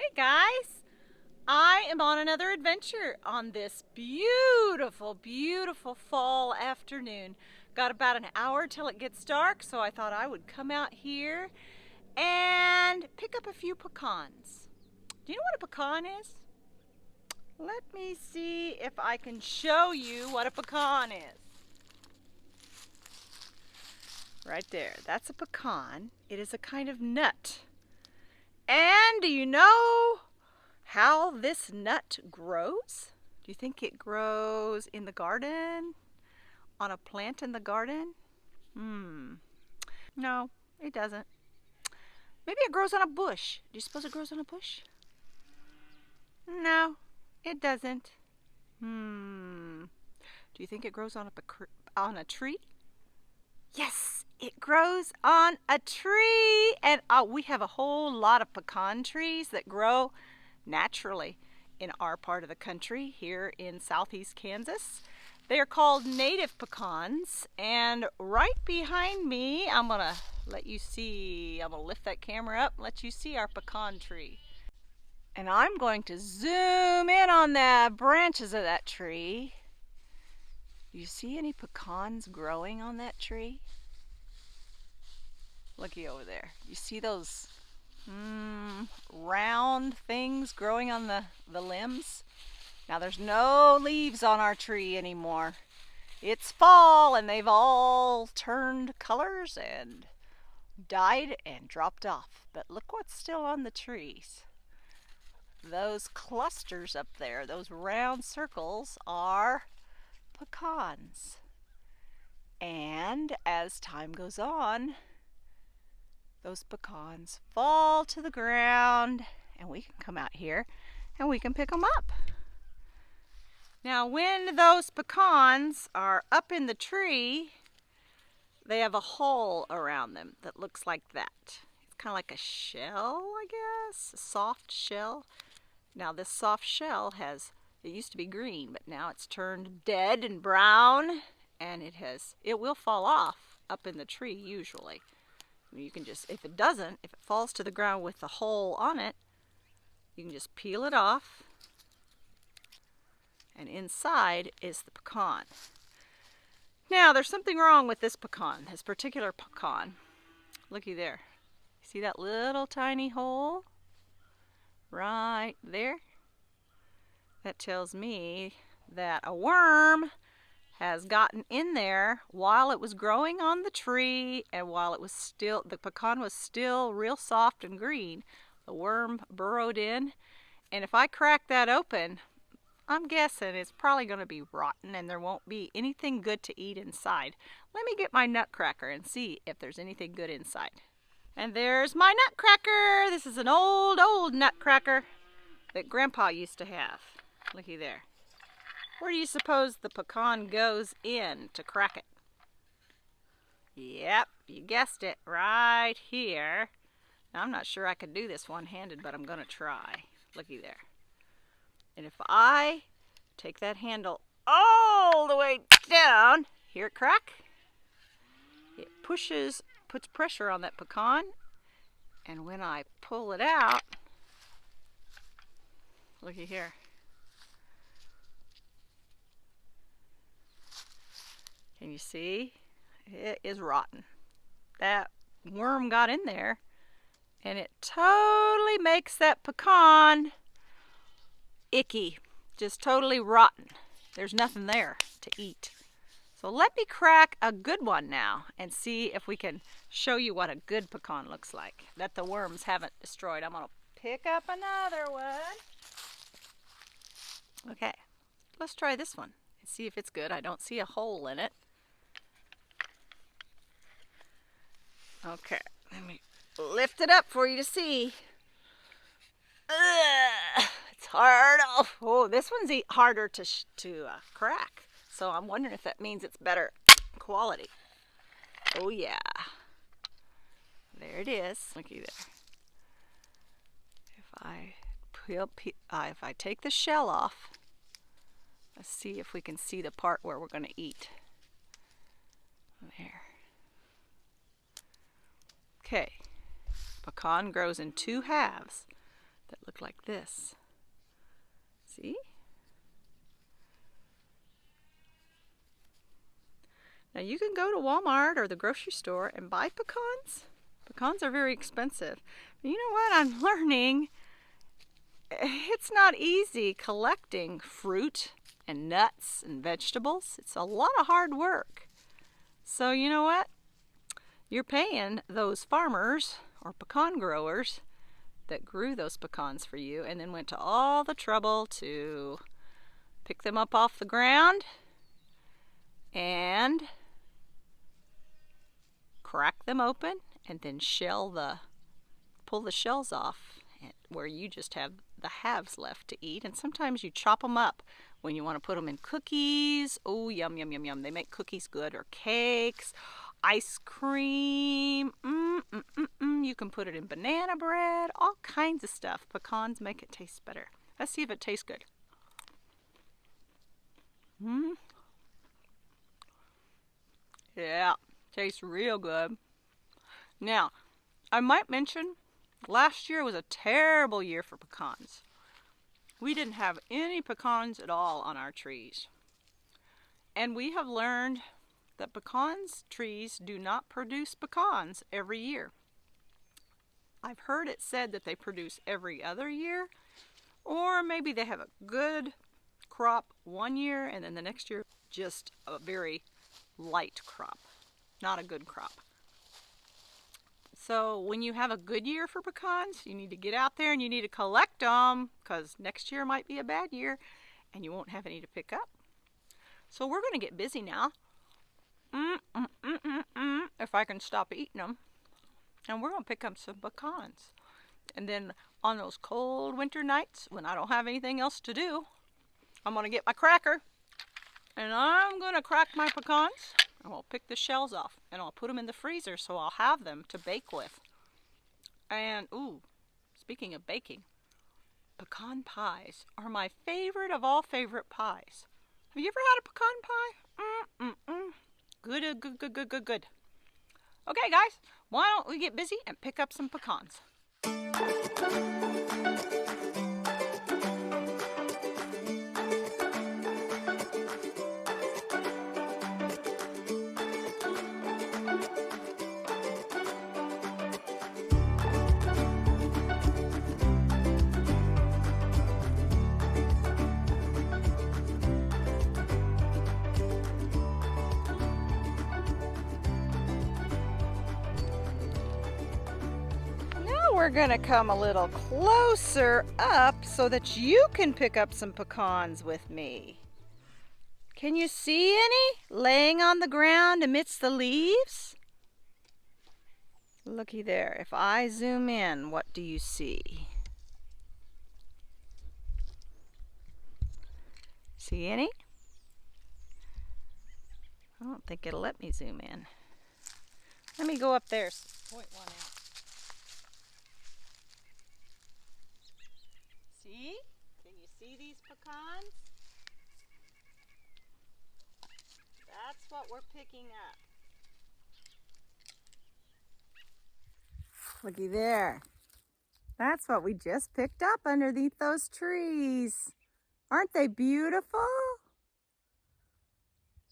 Hey guys, I am on another adventure on this beautiful, beautiful fall afternoon. Got about an hour till it gets dark, so I thought I would come out here and pick up a few pecans. Do you know what a pecan is? Let me see if I can show you what a pecan is. Right there, that's a pecan. It is a kind of nut. And do you know how this nut grows? Do you think it grows in the garden? On a plant in the garden? No, it doesn't. Maybe it grows on a bush. Do you suppose it grows on a bush? No, it doesn't. Do you think it grows on a tree? Yes, it grows on a tree. And we have a whole lot of pecan trees that grow naturally in our part of the country here in southeast Kansas. They are called native pecans, and right behind me, I'm gonna let you see, I'm gonna lift that camera up and let you see our pecan tree. And I'm going to zoom in on the branches of that tree. Do you see any pecans growing on that tree? Looky over there. You see those round things growing on the limbs? Now there's no leaves on our tree anymore. It's fall and they've all turned colors and died and dropped off. But look what's still on the trees. Those clusters up there, those round circles, are pecans. And as time goes on, those pecans fall to the ground and we can come out here and we can pick them up. Now when those pecans are up in the tree, they have a hole around them that looks like that. It's kind of like a shell, I guess, a soft shell. Now this soft shell it used to be green, but now it's turned dead and brown, and it will fall off up in the tree usually. You can just, if it falls to the ground with the hole on it, you can just peel it off, and inside is the pecan. Now, there's something wrong with this particular pecan. Looky there. See that little tiny hole? Right there? That tells me that a worm has gotten in there while it was growing on the tree, and while the pecan was still real soft and green. The worm burrowed in, and if I crack that open, I'm guessing it's probably going to be rotten and there won't be anything good to eat inside. Let me get my Nutcracker and see if there's anything good inside. And there's my Nutcracker. This is an old, old Nutcracker that Grandpa used to have. Looky there. Where do you suppose the pecan goes in to crack it? Yep, you guessed it, right here. Now, I'm not sure I can do this one-handed, but I'm going to try. Looky there. And if I take that handle all the way down, hear it crack? It puts pressure on that pecan, and when I pull it out, looky here. Can you see? It is rotten. That worm got in there, and it totally makes that pecan icky, just totally rotten. There's nothing there to eat. So let me crack a good one now and see if we can show you what a good pecan looks like that the worms haven't destroyed. I'm going to pick up another one. Okay, let's try this one and see if it's good. I don't see a hole in it. Okay, let me lift it up for you to see. It's hard. Oh, this one's harder to crack. So I'm wondering if that means it's better quality. Oh yeah, there it is. Looky there. If I take the shell off, let's see if we can see the part where we're going to eat. There. Okay. Pecan grows in two halves. that look like this. See? Now you can go to Walmart or the grocery store and buy pecans. Pecans are very expensive. But you know what I'm learning? It's not easy collecting fruit and nuts and vegetables. It's a lot of hard work. So you know what? You're paying those farmers or pecan growers that grew those pecans for you and then went to all the trouble to pick them up off the ground and crack them open and then pull the shells off where you just have the halves left to eat. And sometimes you chop them up when you want to put them in cookies. Oh, yum, yum, yum, yum. They make cookies good, or cakes, ice cream. You can put it in banana bread, all kinds of stuff. Pecans make it taste better. Let's see if it tastes good. Yeah, tastes real good. Now, I might mention, last year was a terrible year for pecans. We didn't have any pecans at all on our trees. And we have learned that pecans trees do not produce pecans every year. I've heard it said that they produce every other year, or maybe they have a good crop one year and then the next year just a very light crop, not a good crop. So when you have a good year for pecans, you need to get out there and you need to collect them, because next year might be a bad year and you won't have any to pick up. So we're going to get busy now. If I can stop eating them. And we're going to pick up some pecans. And then on those cold winter nights when I don't have anything else to do, I'm going to get my cracker and I'm going to crack my pecans. And I'll pick the shells off and I'll put them in the freezer so I'll have them to bake with. And, ooh, speaking of baking, pecan pies are my favorite of all favorite pies. Have you ever had a pecan pie? Good. Okay, guys, why don't we get busy and pick up some pecans? We're gonna come a little closer up so that you can pick up some pecans with me. Can you see any laying on the ground amidst the leaves? Looky there. If I zoom in, what do you see? See any? I don't think it'll let me zoom in. Let me go up there, point one out. See? Can you see these pecans? That's what we're picking up. Looky there. That's what we just picked up underneath those trees. Aren't they beautiful?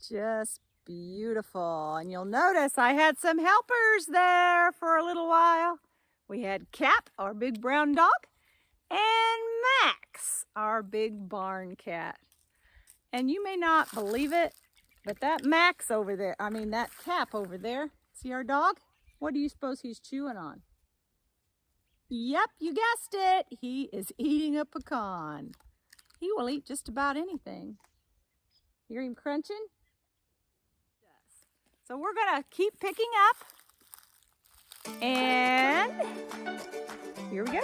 Just beautiful. And you'll notice I had some helpers there for a little while. We had Cap, our big brown dog, and Max, our big barn cat. And you may not believe it, but that Max over there, that Cap over there, see our dog? What do you suppose he's chewing on? Yep, you guessed it. He is eating a pecan. He will eat just about anything. Hear him crunching? So we're gonna keep picking up. And here we go.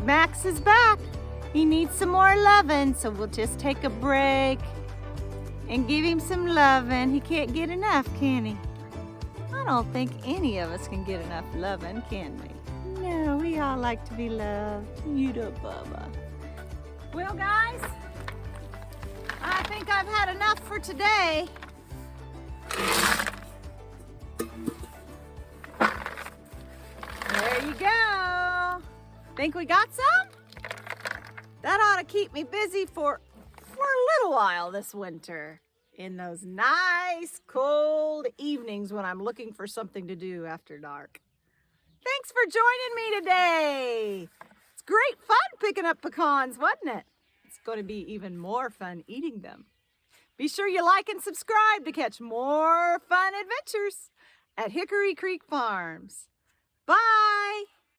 Max is back. He needs some more loving, so we'll just take a break and give him some loving. He can't get enough, can he? I don't think any of us can get enough loving, can we? No, we all like to be loved. You do, Bubba. Well, guys, I think I've had enough for today. There you go. Think we got some? That ought to keep me busy for a little while this winter. In those nice cold evenings when I'm looking for something to do after dark. Thanks for joining me today. It's great fun picking up pecans, wasn't it? It's going to be even more fun eating them. Be sure you like and subscribe to catch more fun adventures at Hickory Creek Farms. Bye.